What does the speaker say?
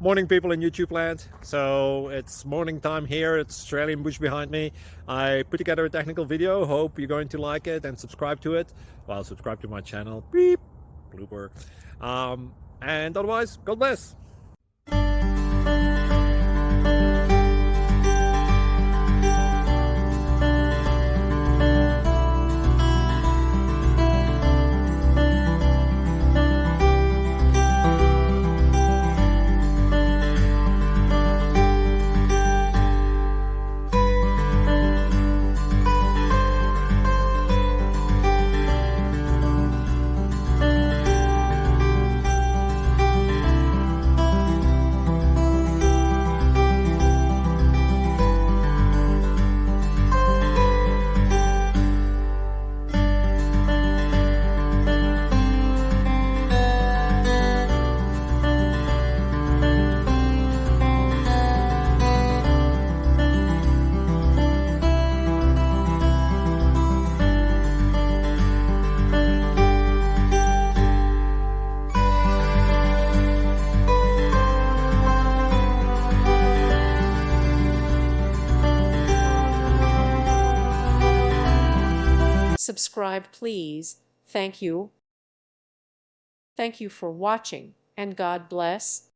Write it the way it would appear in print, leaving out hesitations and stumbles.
Morning, people in YouTube land. So it's morning time here. It's Australian bush behind me. I put together a technical video. Hope you're going to like it and subscribe to it. Well, subscribe to my channel. Beep, blooper. And otherwise, God bless. Subscribe, please. Thank you. Thank you for watching, and God bless.